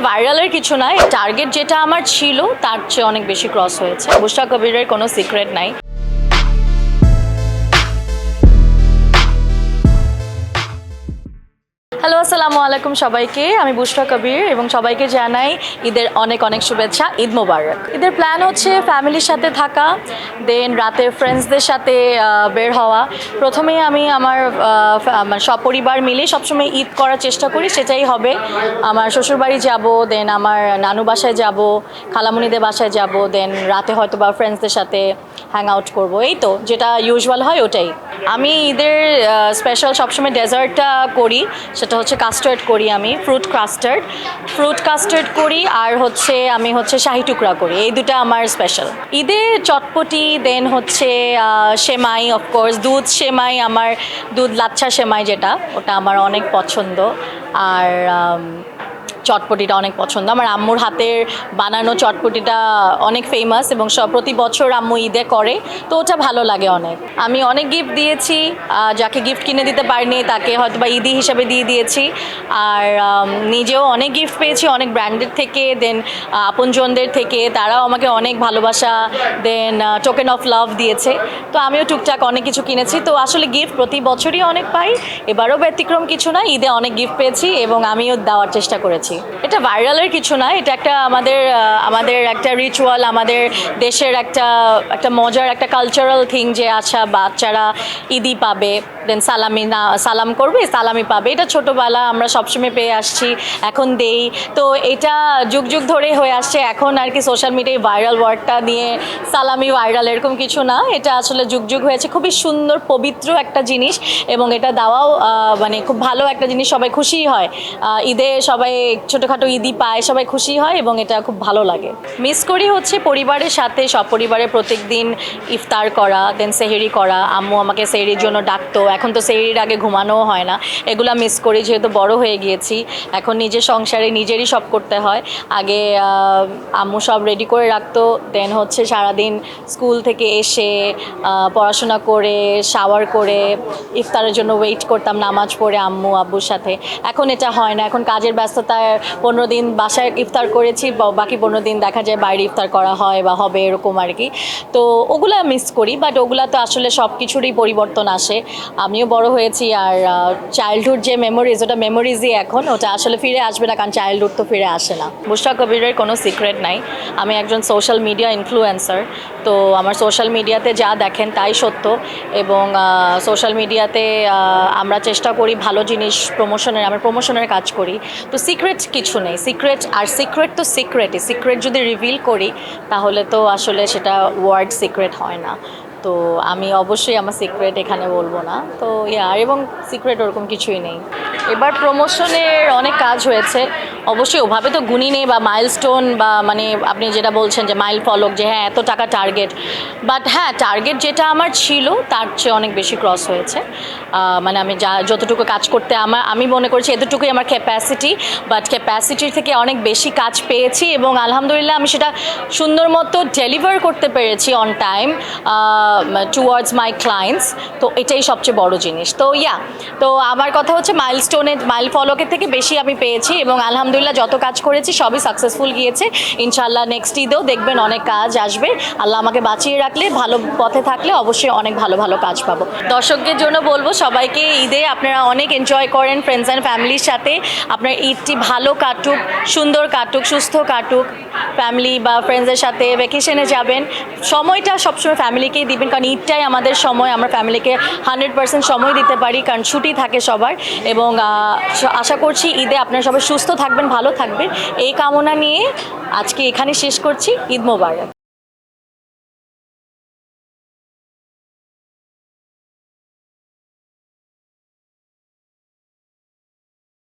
ভাইরালের কিছু নাই, টার্গেট যেটা আমার ছিল তার চেয়ে অনেক বেশি ক্রস হয়েছে। বুশরা কবিরের কোনো সিক্রেট নাই। হ্যালো, আসসালামু আলাইকুম সবাইকে। আমি বুশরা কবির এবং সবাইকে জানাই ঈদের অনেক অনেক শুভেচ্ছা। ঈদ মোবারক। ঈদের প্ল্যান হচ্ছে ফ্যামিলির সাথে থাকা, দেন রাতে ফ্রেন্ডসদের সাথে বের হওয়া। প্রথমেই আমি আমার সপরিবার মিলে সবসময় ঈদ করার চেষ্টা করি, সেটাই হবে। আমার শ্বশুরবাড়ি যাব, দেন আমার নানু বাসায় যাব, খালামুনিদের বাসায় যাব, দেন রাতে হয়তো বা ফ্রেন্ডসদের সাথে হ্যাং আউট করবো। এই তো যেটা ইউজুয়াল হয় ওটাই। আমি ঈদের স্পেশাল সবসময় ডেজার্টটা করি, সেটা হচ্ছে কাস্টার্ড করি। আমি ফ্রুট কাস্টার্ড করি, আর আমি শাহি টুকরা করি। এই দুটো আমার স্পেশাল। ঈদে চটপটি, দেন সেমাই, অফকোর্স দুধ সেমাই, আমার দুধ লাচ্ছা সেমাই যেটা, ওটা আমার অনেক পছন্দ। আর চটপটিটা অনেক পছন্দ। আমার আম্মুর হাতের বানানো চটপটিটা অনেক ফেমাস এবং প্রতি বছর আম্মু ঈদে করে, তো ওটা ভালো লাগে অনেক। আমি অনেক গিফট দিয়েছি, যাকে গিফট কিনে দিতে পারিনি তাকে হয়তো বা ঈদি হিসাবে দিয়ে দিয়েছি। আর নিজেও অনেক গিফট পেয়েছি অনেক ব্র্যান্ডের থেকে, দেন আপনজনদের থেকে, তারাও আমাকে অনেক ভালোবাসা, দেন টোকেন অফ লাভ দিয়েছে। তো আমিও টুকটাক অনেক কিছু কিনেছি। তো আসলে গিফট প্রতি বছরই অনেক পাই, এবারও ব্যতিক্রম কিছু না। ঈদে অনেক গিফট পেয়েছি এবং আমিও দেওয়ার চেষ্টা করেছি। এটা ভাইরালের কিছু না, এটা একটা আমাদের একটা রিচুয়াল, আমাদের দেশের একটা মজার একটা কালচারাল থিং যে আচ্ছা বাচ্চারা ঈদই পাবে, দেন সালাম করবে, সালামি পাবে। এটা ছোটোবেলা আমরা সবসময় পেয়ে আসছি, এখন দেই। তো এটা যুগ যুগ ধরে হয়ে আসছে। এখন আর কি সোশ্যাল মিডিয়ায় ভাইরাল ওয়ার্ডটা নিয়ে সালামি ভাইরাল এরকম কিছু না, এটা আসলে যুগ যুগ হয়েছে। খুবই সুন্দর পবিত্র একটা জিনিস এবং এটা দেওয়াও মানে খুব ভালো একটা জিনিস। সবাই খুশি হয় ঈদে, সবাই ছোটোখাটো ঈদই পায়, সবাই খুশি হয় এবং এটা খুব ভালো লাগে। মিস করি পরিবারের সাথে সপরিবারে প্রত্যেক দিন ইফতার করা, দেন সেহরি করা। আম্মু আমাকে সেহরির জন্য ডাকতো, এখন তো সেহরির আগে ঘুমানোও হয় না। এগুলা মিস করি, যেহেতু বড় হয়ে গিয়েছি, এখন নিজের সংসারে নিজেরই সব করতে হয়। আগে আম্মু সব রেডি করে রাখতো, দেন সারাদিন স্কুল থেকে এসে পড়াশোনা করে শাওয়ার করে ইফতারের জন্য ওয়েট করতাম নামাজ পড়ে আব্বুর সাথে। এখন এটা হয় না, এখন কাজের ব্যস্ততায় 15 দিন বাসায় ইফতার করেছি, বাকি 15 দিন দেখা যায় বাইরে ইফতার করা হয় বা হবে এরকম আর কি। তো ওগুলা মিস করি, বাট ওগুলা তো আসলে সব কিছুরই পরিবর্তন আসে। আমিও বড় হয়েছি, আর চাইল্ডহুড যে মেমোরিজ, ওটা মেমোরিজই এখন, ওটা আসলে ফিরে আসবে না, কারণ চাইল্ডহুড তো ফিরে আসে না। বুশরা কবিরের কোনো সিক্রেট নাই। আমি একজন সোশ্যাল মিডিয়া ইনফ্লুয়েন্সার, তো আমার সোশ্যাল মিডিয়াতে যা দেখেন তাই সত্য। এবং সোশ্যাল মিডিয়াতে আমরা চেষ্টা করি ভালো জিনিস আমরা প্রমোশনের কাজ করি। তো সিক্রেট কিছু নেই। সিক্রেট তো সিক্রেট যদি রিভিল করি তাহলে তো আসলে সেটা ওয়ার্ড সিক্রেট হয় না। তো আমি অবশ্যই আমার সিক্রেট এখানে বলবো না। তো এবং সিক্রেট ওরকম কিছুই নেই। এবার প্রমোশনের অনেক কাজ হয়েছে, অবশ্যই ওভাবে তো গুণী নেই বা মাইলস্টোন বা মানে আপনি যেটা বলছেন যে মাইল ফলক, যে হ্যাঁ এত টাকা টার্গেট, বাট হ্যাঁ টার্গেট যেটা আমার ছিল তার চেয়ে অনেক বেশি ক্রস হয়েছে। মানে আমি যতটুকু কাজ করতে আমি মনে করছি এতটুকুই আমার ক্যাপাসিটি, বাট ক্যাপাসিটির থেকে অনেক বেশি কাজ পেয়েছি এবং আলহামদুলিল্লাহ আমি সেটা সুন্দর মতো ডেলিভার করতে পেরেছি on time towards my clients. তো এটাই সবচেয়ে বড় জিনিস। তো আমার কথা হচ্ছে মাইল ফলকের থেকে বেশি আমি পেয়েছি এবং আলহামদুলিল্লাহ যত কাজ করেছি সবই সাকসেসফুল গিয়েছে। ইনশাআল্লাহ নেক্সট ঈদেও দেখবেন অনেক কাজ আসবে। আল্লাহ আমাকে বাঁচিয়ে রাখলে, ভালো পথে থাকলে অবশ্যই অনেক ভালো ভালো কাজ পাবো। দর্শকদের জন্য বলবো সবাইকে ঈদে আপনারা অনেক এনজয় করেন ফ্রেন্ডস অ্যান্ড ফ্যামিলির সাথে। আপনার ঈদটি ভালো কাটুক, সুন্দর কাটুক, সুস্থ কাটুক। ফ্যামিলি বা ফ্রেন্ডসদের সাথে ভ্যাকেশনে যাবেন, সময়টা সবসময় ফ্যামিলিকেই দিবেন, কারণ ঈদটাই আমাদের সময়। আমরা ফ্যামিলিকে 100% সময় দিতে পারি, কারণ ছুটি থাকে সবার। এবং আশা করছি ঈদে আপনারা সবাই সুস্থ থাকবেন, ভালো থাকবেন, এই কামনা নিয়ে আজকে এখানে শেষ করছি। ঈদ মোবারক।